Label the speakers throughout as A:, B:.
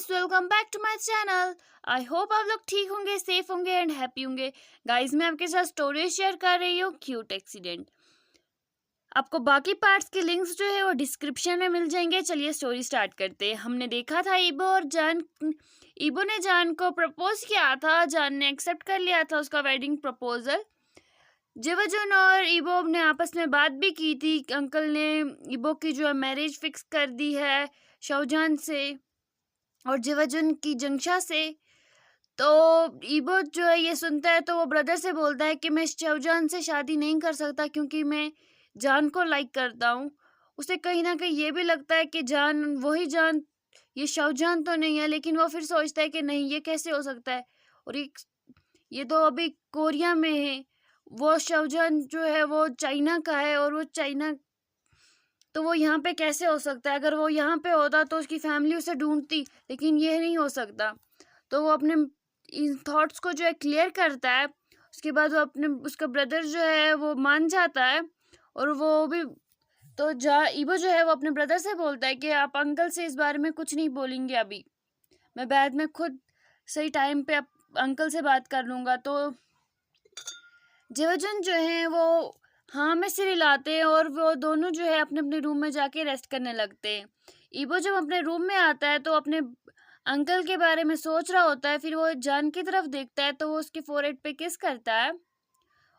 A: Guys, welcome back to my channel. I hope आप लोग ठीक होंगे, सेफ होंगे एंड हैप्पी होंगे। गाइस, मैं आपके साथ स्टोरी शेयर कर रही हूँ, क्यूट एक्सीडेंट। आपको बाकी पार्ट्स के लिंक्स जो है वो डिस्क्रिप्शन में मिल जाएंगे। चलिए स्टोरी स्टार्ट करते हैं। हमने देखा था ईबो ने जान को प्रपोज किया था। जान ने एक्सेप्ट कर लिया था उसका वेडिंग प्रपोजल। जेवजुन और ईबो ने आपस में बात भी की थी। अंकल ने ईबो की जो है मैरिज फिक्स कर दी है शाओजान से और जेवजुन की जंक्षा से। तो ईबो जो है ये सुनता है तो वो ब्रदर से बोलता है कि मैं शाओजान से शादी नहीं कर सकता क्योंकि मैं जान को लाइक करता हूँ। उसे कहीं ना कहीं ये भी लगता है कि जान वही जान, ये शाओजान तो नहीं है। लेकिन वो फिर सोचता है कि नहीं, ये कैसे हो सकता है, और ये तो अभी कोरिया में है। वो शाओजान जो है वो चाइना का है और वो चाइना, तो वो यहाँ पे कैसे हो सकता है। अगर वो यहाँ पे होता तो उसकी फैमिली उसे ढूंढती, लेकिन ये नहीं हो सकता। तो वो अपने इन थॉट्स को जो है क्लियर करता है। उसके बाद वो उसका ब्रदर जो है वो मान जाता है और वो भी तो ईबो जो है वो अपने ब्रदर से बोलता है कि आप अंकल से इस बारे में कुछ नहीं बोलेंगे अभी, मैं बाद में खुद सही टाइम पे अंकल से बात कर लूँगा। तो जेवजुन जो है वो हाँ में सिर हिलाते हैं और वो दोनों जो है अपने अपने रूम में जाके रेस्ट करने लगते हैं। ईबो जब अपने रूम में आता है तो अपने अंकल के बारे में सोच रहा होता है। फिर वो जान की तरफ देखता है तो वो उसके फोरहेड पे किस करता है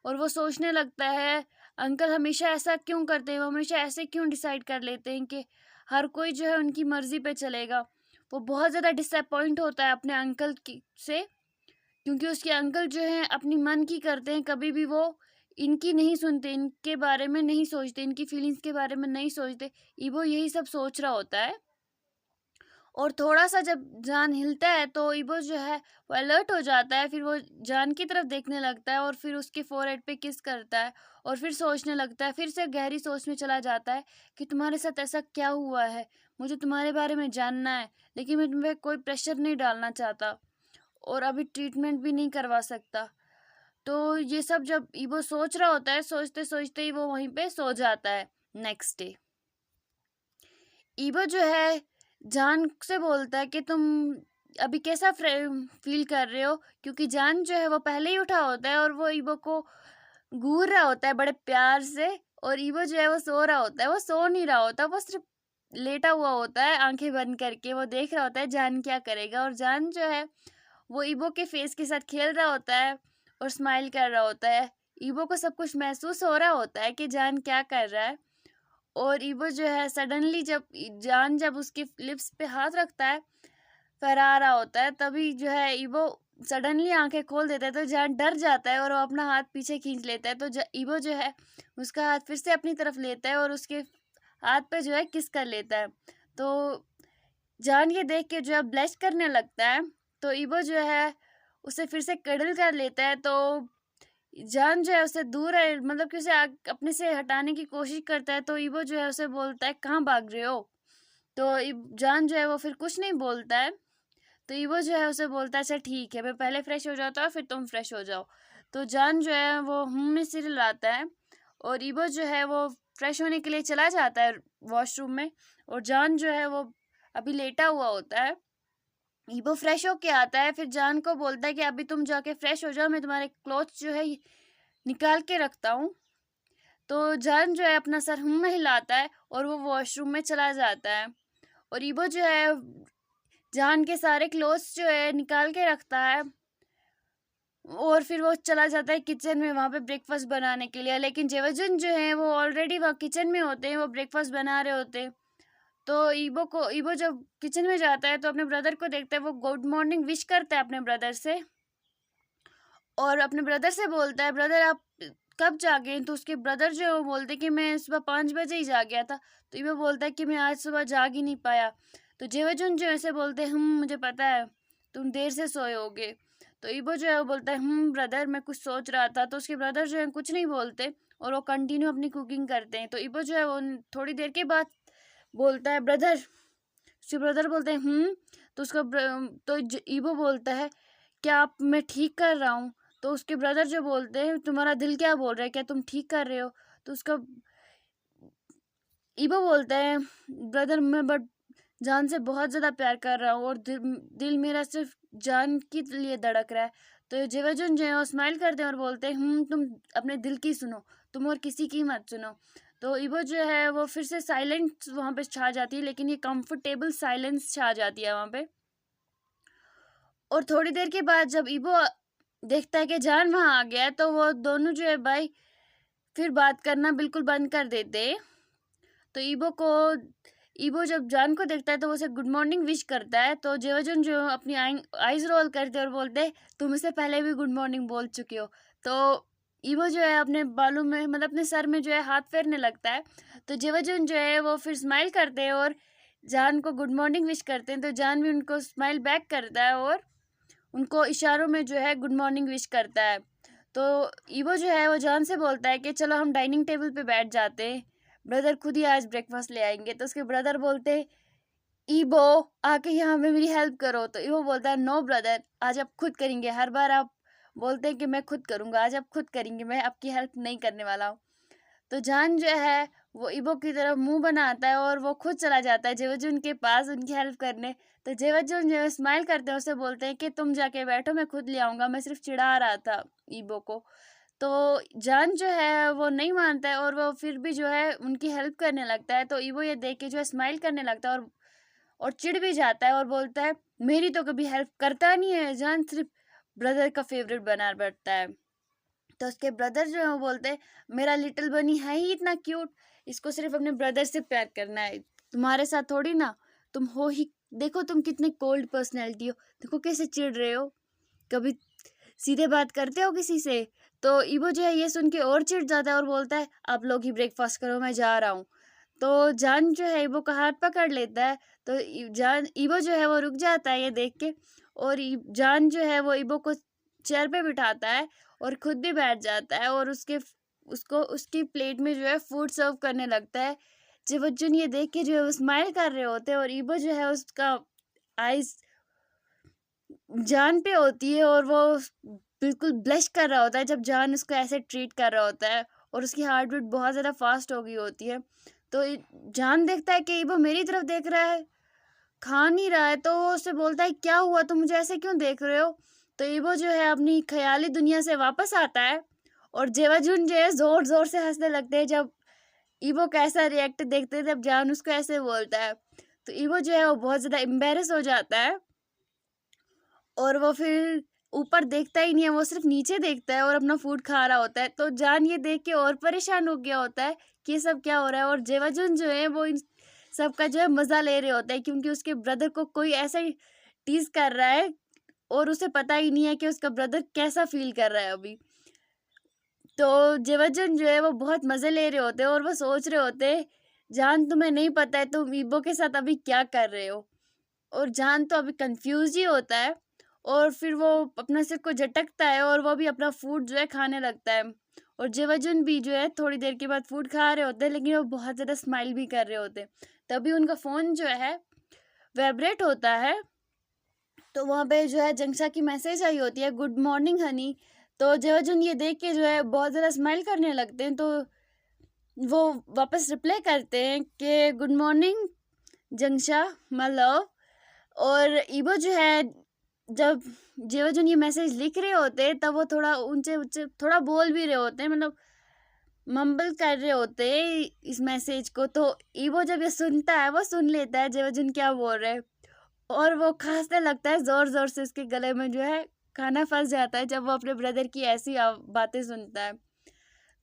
A: और वो सोचने लगता है अंकल हमेशा ऐसा क्यों करते हैं, वो हमेशा ऐसे क्यों डिसाइड कर लेते हैं कि हर कोई जो है उनकी मर्जी पे चलेगा। वो बहुत ज़्यादा डिसअपॉइंट होता है अपने अंकल से, क्योंकि उसके अंकल जो हैं अपनी मन की करते हैं। कभी भी वो इनकी नहीं सुनते, इनके बारे में नहीं सोचते, इनकी फीलिंग्स के बारे में नहीं सोचते। ईबो यही सब सोच रहा होता है। और थोड़ा सा जब जान हिलता है तो ईबो जो है वो अलर्ट हो जाता है। फिर वो जान की तरफ देखने लगता है और फिर उसके फोरहेड पे किस करता है और फिर सोचने लगता है। फिर से गहरी सोच में चला जाता है कि तुम्हारे साथ ऐसा क्या हुआ है, मुझे तुम्हारे बारे में जानना है, लेकिन मैं तुम्हें कोई प्रेशर नहीं डालना चाहता और अभी ट्रीटमेंट भी नहीं करवा सकता। तो ये सब जब ईबो सोच रहा होता है, सोचते सोचते ही वो वहीं पे सो जाता है। नेक्स्ट डे ईबो जो है जान से बोलता है कि तुम अभी कैसा फील कर रहे हो, क्योंकि जान जो है वो पहले ही उठा होता है और वो ईबो को घूर रहा होता है बड़े प्यार से। और ईबो जो है वो सो रहा होता है, वो सो नहीं रहा होता, वो सिर्फ लेटा हुआ होता है आंखें बंद करके। वो देख रहा होता है जान क्या करेगा, और जान जो है वो ईबो के फेस के साथ खेल रहा होता है और स्माइल कर रहा होता है। ईबो को सब कुछ महसूस हो रहा होता है कि जान क्या कर रहा है। और ईबो जो है सडनली जब उसके लिप्स पे हाथ रखता है, फहरा रहा होता है, तभी जो है ईबो सडनली आंखें खोल देता है। तो जान डर जाता है और वो अपना हाथ पीछे खींच लेता है। तो ईबो जो है उसका हाथ फिर से अपनी तरफ लेता है और उसके हाथ पे जो है किस कर लेता है। तो जान ये देख के जो है ब्लश करने लगता है। तो ईबो जो है उसे फिर से कडल कर लेता है। तो जान जो है उसे दूर है, मतलब कि उसे अपने से हटाने की कोशिश करता है। तो ईबो जो है उसे बोलता है कहाँ भाग रहे हो। तो जान जो है वो फिर कुछ नहीं बोलता है। तो ईबो जो है उसे बोलता है अच्छा ठीक है, मैं पहले फ्रेश हो जाता हूँ फिर तुम फ्रेश हो जाओ। तो जान जो है वो में सिर हिलाता है और ईबो जो है वो फ्रेश होने के लिए चला जाता है वॉशरूम में। और जान जो है वो अभी लेटा हुआ होता है। ईबो फ्रेश होके आता है, फिर जान को बोलता है कि अभी तुम जाके फ्रेश हो जाओ, मैं तुम्हारे क्लॉथ्स जो है निकाल के रखता हूँ। तो जान जो है अपना सर में हिलाता है और वो वॉशरूम में चला जाता है। और ईबो जो है जान के सारे क्लोथ्स जो है निकाल के रखता है और फिर वो चला जाता है किचन में वहाँ पे ब्रेकफास्ट बनाने के लिए। लेकिन जेवजुन जो है वो ऑलरेडी वहाँ किचन में होते हैं, वो ब्रेकफास्ट बना रहे होते हैं। तो ईबो जब किचन में जाता है तो अपने ब्रदर को देखता है, वो गुड मॉर्निंग विश करता है अपने ब्रदर से और अपने ब्रदर से बोलता है ब्रदर आप कब जागे। तो उसके ब्रदर जो है वो बोलते कि मैं सुबह 5 बजे ही जाग गया था। तो ईबो बोलता है कि मैं आज सुबह जाग ही नहीं पाया। तो जेवजुन जो ऐसे बोलते हैं मुझे पता है तुम देर से सोए होगे। तो ईबो जो है वो बोलता है ब्रदर मैं कुछ सोच रहा था। तो उसके ब्रदर जो है कुछ नहीं बोलते और वो कंटिन्यू अपनी कुकिंग करते हैं। तो ईबो जो है वो थोड़ी देर के बाद बोलता है ब्रदर, उसके ब्रदर बोलते हैं तो तो ईबो बोलता है क्या आप मैं ठीक कर रहा हूँ। तो उसके ब्रदर जो बोलते हैं तुम्हारा दिल क्या बोल रहा है, क्या तुम ठीक कर रहे हो। तो उसका ईबो बोलता है ब्रदर मैं बट जान से बहुत ज़्यादा प्यार कर रहा हूँ और दिल मेरा सिर्फ जान के लिए धड़क रहा है। तो जेवजुन जो है वो स्माइल करते हैं और बोलते हैं तुम अपने दिल की सुनो, तुम और किसी की मत सुनो। तो ईबो जो है वो फिर से साइलेंस वहाँ पे छा जाती है, लेकिन ये कंफर्टेबल साइलेंस छा जाती है वहाँ पे। और थोड़ी देर के बाद जब ईबो देखता है कि जान वहाँ आ गया है, तो वो दोनों जो है भाई फिर बात करना बिल्कुल बंद कर देते। तो ईबो जब जान को देखता है तो वो उसे गुड मॉर्निंग विश करता है। तो जेवजुन जो अपनी आईज रोल करते और बोलते तुम इससे पहले भी गुड मॉर्निंग बोल चुके हो। तो ईबो जो है अपने बालों में मतलब अपने सर में जो है हाथ फेरने लगता है। तो जेवजुन जो है वो फिर स्माइल करते हैं और जान को गुड मॉर्निंग विश करते हैं। तो जान भी उनको स्माइल बैक करता है और उनको इशारों में जो है गुड मॉर्निंग विश करता है। तो ईबो जो है वो जान से बोलता है कि चलो हम डाइनिंग टेबल पे बैठ जाते हैं, ब्रदर खुद ही आज ब्रेकफास्ट ले आएंगे। तो उसके ब्रदर बोलते ईबो आके यहाँ पे मेरी हेल्प करो। तो ईबो बोलता है नो ब्रदर, आज आप खुद करेंगे। हर बार आप बोलते हैं कि मैं खुद करूँगा, आज आप खुद करेंगे, मैं आपकी हेल्प नहीं करने वाला हूँ। तो जान जो है वो ईबो की तरफ मुंह बनाता है और वो खुद चला जाता है जेवजुन के पास उनकी हेल्प करने। तो जेवजुन जो है स्माइल करते हैं, उसे बोलते हैं कि तुम जाके बैठो, मैं खुद ले आऊँगा, मैं सिर्फ चिढ़ा रहा था ईबो को। तो जान जो है वो नहीं मानता है और वो फिर भी जो है उनकी हेल्प करने लगता है। तो ईबो ये देख के जो है स्माइल करने लगता है और चिढ़ भी जाता है और बोलता है मेरी तो कभी हेल्प करता नहीं है। जान सिर्फ ब्रदर का फेवरेट बना बैठता है। तो उसके ब्रदर जो है वो बोलते हैं मेरा लिटिल बनी है ही इतना क्यूट, इसको सिर्फ अपने ब्रदर से प्यार करना है, तुम्हारे साथ थोड़ी ना। तुम हो ही, देखो तुम कितने कोल्ड पर्सनैलिटी हो, देखो कैसे चिढ़ रहे हो, कभी सीधे बात करते हो किसी से। तो ईबो जो है ये सुन के और चिढ़ जाता है और बोलता है आप लोग ही ब्रेकफास्ट करो, मैं जा रहा हूँ। तो जान जो है ईबो का हाथ पकड़ लेता है। तो ईबो जो है वो रुक जाता है ये देख के, और जान जो है वो ईबो को चेयर पे बिठाता है और खुद भी बैठ जाता है और उसको उसकी प्लेट में जो है फूड सर्व करने लगता है। जेवजुन ये देख के जो है वो स्माइल कर रहे होते हैं और ईबो जो है उसका आइज जान पे होती है और वो बिल्कुल ब्लश कर रहा होता है जब जान उसको ऐसे ट्रीट कर रहा होता है और उसकी हार्ट बीट बहुत ज़्यादा फास्ट हो गई होती है। तो जान देखता है कि वो मेरी तरफ देख रहा है, खा नहीं रहा है। तो वो उससे बोलता है क्या हुआ, तुम मुझे ऐसे क्यों देख रहे हो। तो ईबो जो है अपनी ख्याली दुनिया से वापस आता है और जेवाजुन जो है जोर जोर से हंसने लगते हैं जब ईबो का ऐसा रिएक्ट देखते हैं जब जान उसको ऐसे बोलता है। तो ईबो जो है वो बहुत ज़्यादा एम्बेरस हो जाता है और वो फिर ऊपर देखता ही नहीं है, वो सिर्फ नीचे देखता है और अपना फूड खा रहा होता है। तो जान ये देख के और परेशान हो गया होता है कि ये सब क्या हो रहा है। और जेवाजुन जो है वो इन सबका जो है मज़ा ले रहे होते हैं क्योंकि उसके ब्रदर को कोई ऐसा ही टीज कर रहा है और उसे पता ही नहीं है कि उसका ब्रदर कैसा फील कर रहा है अभी। तो जेवाजुन जो है वो बहुत मज़े ले रहे होते हैं और वो सोच रहे होते हैं जान तुम्हें नहीं पता है तुम ईबो के साथ अभी क्या कर रहे हो। और जान तो अभी कंफ्यूज ही होता है और फिर वो अपना सिर को झटकता है और वो भी अपना फूड जो है खाने लगता है। और जेवाजुन भी जो है थोड़ी देर के बाद फूड खा रहे होते हैं लेकिन वो बहुत ज़्यादा स्माइल भी कर रहे होते हैं। तभी उनका फ़ोन जो है वाइब्रेट होता है। तो वहाँ पे जो है जंगशा की मैसेज आई होती है गुड मॉर्निंग हनी। तो जेवाजुन ये देख के जो है बहुत ज़्यादा स्माइल करने लगते हैं। तो वो वापस रिप्लाई करते हैं कि गुड मॉर्निंग जंगशा माय लव। और ईबो जो है जब जेवाजुन ये मैसेज लिख रहे होते हैं तब वो थोड़ा ऊंचे ऊंचे थोड़ा बोल भी रहे होते हैं, मतलब मम्बल कर रहे होते हैं इस मैसेज को। तो ईबो जब ये सुनता है वो सुन लेता है जेवाजुन क्या बोल रहे हैं और वो खांसने लगता है जोर जोर से, उसके गले में जो है खाना फंस जाता है जब वो अपने ब्रदर की ऐसी बातें सुनता है।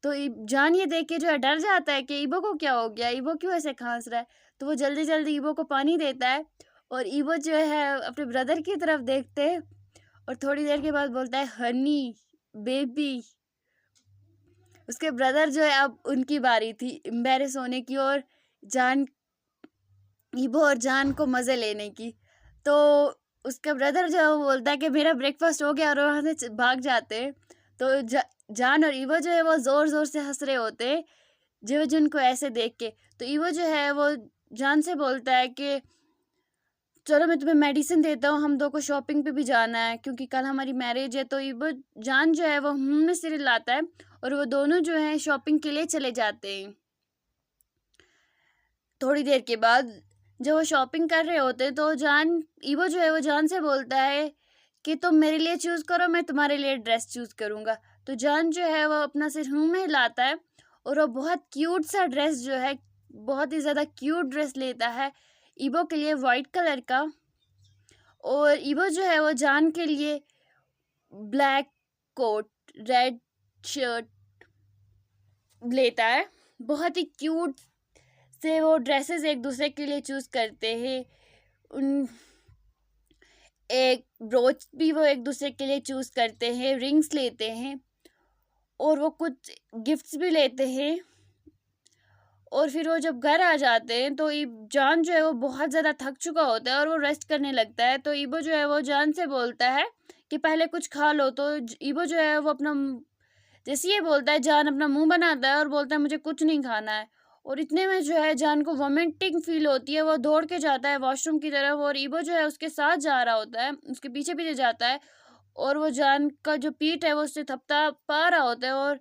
A: तो जान ये देख के जो है डर जाता है कि ईबो को क्या हो गया, ईबो क्यों ऐसे खांस रहा है। तो वो जल्दी जल्दी ईबो को पानी देता है और ईबो जो है अपने ब्रदर की तरफ देखते हैं और थोड़ी देर के बाद बोलता है हनी बेबी। उसके ब्रदर जो है अब उनकी बारी थी एम्बेरस होने की और जान ईबो और जान को मज़े लेने की। तो उसका ब्रदर जो है वो बोलता है कि मेरा ब्रेकफास्ट हो गया और वहाँ से भाग जाते हैं। तो जान और ईबो जो है वो ज़ोर ज़ोर से हंस रहे होते हैं जेवजुन को ऐसे देख के। तो ईबो जो है वो जान से बोलता है कि चलो मैं तुम्हें मेडिसिन देता हूँ, हम दो को शॉपिंग पे भी जाना है क्योंकि कल हमारी मैरिज है। तो ईबो जान जो है वो में सिर लाता है और वो दोनों जो है शॉपिंग के लिए चले जाते हैं। थोड़ी देर के बाद जब वो शॉपिंग कर रहे होते हैं तो ईवो जो है वो जान से बोलता है कि तुम मेरे लिए चूज़ करो, मैं तुम्हारे लिए ड्रेस चूज़ करूँगा। तो जान जो है वो अपना सिर में हिलाता है और वो बहुत क्यूट सा ड्रेस जो है, बहुत ही ज़्यादा क्यूट ड्रेस लेता है ईवो के लिए, वाइट कलर का। और ईवो जो है वो जान के लिए ब्लैक कोट, रेड शर्ट लेता है। बहुत ही क्यूट से वो ड्रेसेस एक दूसरे के लिए चूज़ करते हैं। उन एक ब्रोच भी वो एक दूसरे के लिए चूज़ करते हैं, रिंग्स लेते हैं और वो कुछ गिफ्ट्स भी लेते हैं। और फिर वो जब घर आ जाते हैं तो जान जो है वो बहुत ज़्यादा थक चुका होता है और वो रेस्ट करने लगता है। तो ईवो जो है वो जान से बोलता है कि पहले कुछ खा लो। तो ईवो जो है वो अपना जैसे ये बोलता है, जान अपना मुंह बनाता है और बोलता है मुझे कुछ नहीं खाना है। और इतने में जो है जान को वोमिटिंग फील होती है, वो दौड़ के जाता है वॉशरूम की तरफ और ईवो जो है उसके साथ जा रहा होता है, उसके पीछे पीछे जाता है। और वो जान का जो पीठ है वो उससे थपथा पा रहा होता है और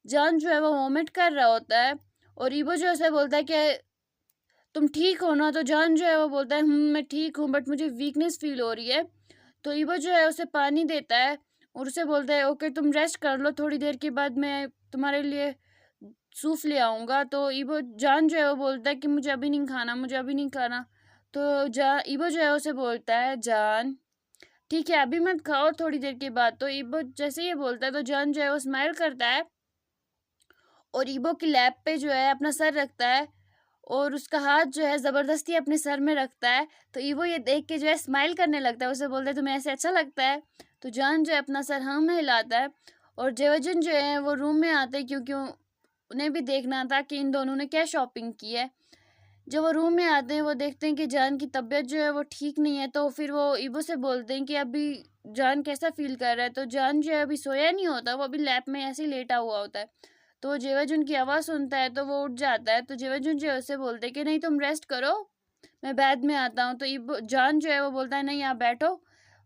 A: जान जो है वो वोमिट कर रहा होता है। और ईवो जो है उसे बोलता है कि तुम ठीक हो ना? तो जान जो है वो बोलता है मैं ठीक हूँ, बट मुझे वीकनेस फील हो रही है। तो ईवो जो है उसे पानी देता है और उसे बोलता है ओके तुम रेस्ट कर लो, थोड़ी देर के बाद मैं तुम्हारे लिए सूप ले आऊँगा। तो जान जो है वो बोलता है कि मुझे अभी नहीं खाना, मुझे अभी नहीं खाना। तो ईवो जो है उसे बोलता है जान ठीक है अभी मत खाओ, थोड़ी देर के बाद। तो ईवो जैसे ये बोलता है तो जान जो है वो स्माइल करता है और ईवो की लैप पे जो है अपना सर रखता है और उसका हाथ जो है ज़बरदस्ती अपने सर में रखता है। तो ईवो ये देख के जो है स्माइल करने लगता है, उसे बोलता है तुम्हें ऐसे अच्छा लगता है? तो जान जो है अपना सर हाँ में हिलाता है और जेवजुन जो है वो रूम में आते हैं क्योंकि उन्हें भी देखना था कि इन दोनों ने क्या शॉपिंग की है। जब वो रूम में आते हैं वो देखते हैं कि जान की तबीयत जो है वो ठीक नहीं है। तो फिर वो ईवो से बोलते हैं कि अभी जान कैसा फील कर रहा है। तो जान जो है अभी सोया नहीं होता, वो अभी लैब में ऐसे ही लेटा हुआ होता है। तो जेवाजुन की आवाज़ सुनता है तो वो उठ जाता है। तो जेवाजुन जो है उसे बोलते हैं कि नहीं तुम रेस्ट करो, मैं बाद में आता हूँ। तो जान जो है वो बोलता है नहीं आप बैठो।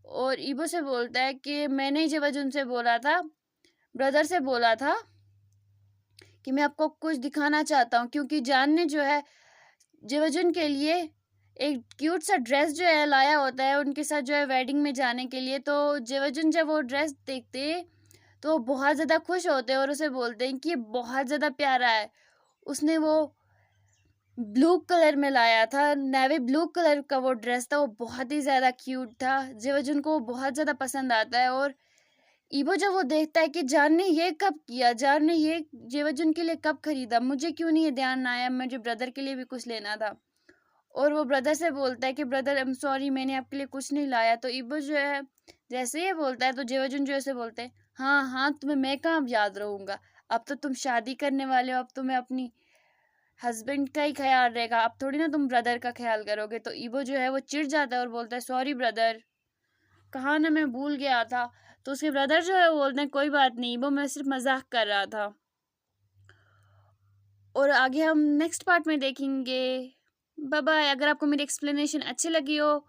A: और ईवो से बोलता है कि मैंने ही जेवाजुन से बोला था, ब्रदर से बोला था कि मैं आपको कुछ दिखाना चाहता हूँ, क्योंकि जान ने जो है जेवजुन के लिए एक क्यूट सा ड्रेस जो है लाया होता है उनके साथ जो है वेडिंग में जाने के लिए। तो जेवजुन जब वो ड्रेस देखते हैं तो वो बहुत ज़्यादा खुश होते हैं और उसे बोलते हैं कि ये बहुत ज़्यादा प्यारा है। उसने वो ब्लू कलर में लाया था, नेवी ब्लू कलर का वो ड्रेस था, वो बहुत ही ज़्यादा क्यूट था। जेवजुन को बहुत ज़्यादा पसंद आता है और ईवो जब वो देखता है कि जान ने ये कब किया, जान ने ये जेवजुन के लिए कब खरीदा, मुझे क्यों नहीं ये ध्यान आया, मुझे ब्रदर के लिए भी कुछ लेना था। और वो ब्रदर से बोलता है कि ब्रदर आई एम सॉरी मैंने आपके लिए कुछ नहीं लाया। तो ईवो जो है जैसे ये बोलता है तो जेवजुन जो है उसे बोलते हैं हाँ हाँ तुम्हें मैं कहाँ याद रहूँगा, अब तो तुम शादी करने वाले हो, अब तुम्हें अपनी हस्बैंड का ही ख्याल रहेगा, अब थोड़ी ना तुम ब्रदर का ख्याल करोगे। तो ईवो जो है वो चिढ़ जाता है और बोलता है सॉरी ब्रदर, कहा ना मैं भूल गया था। तो उसके ब्रदर जो है वो बोलते हैं कोई बात नहीं वो मैं सिर्फ मजाक कर रहा था। और आगे हम नेक्स्ट पार्ट में देखेंगे। Bye bye. अगर आपको मेरी एक्सप्लेनेशन अच्छी लगी हो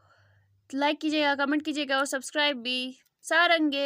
A: लाइक कीजिएगा, कमेंट कीजिएगा और सब्सक्राइब भी। सारंगे।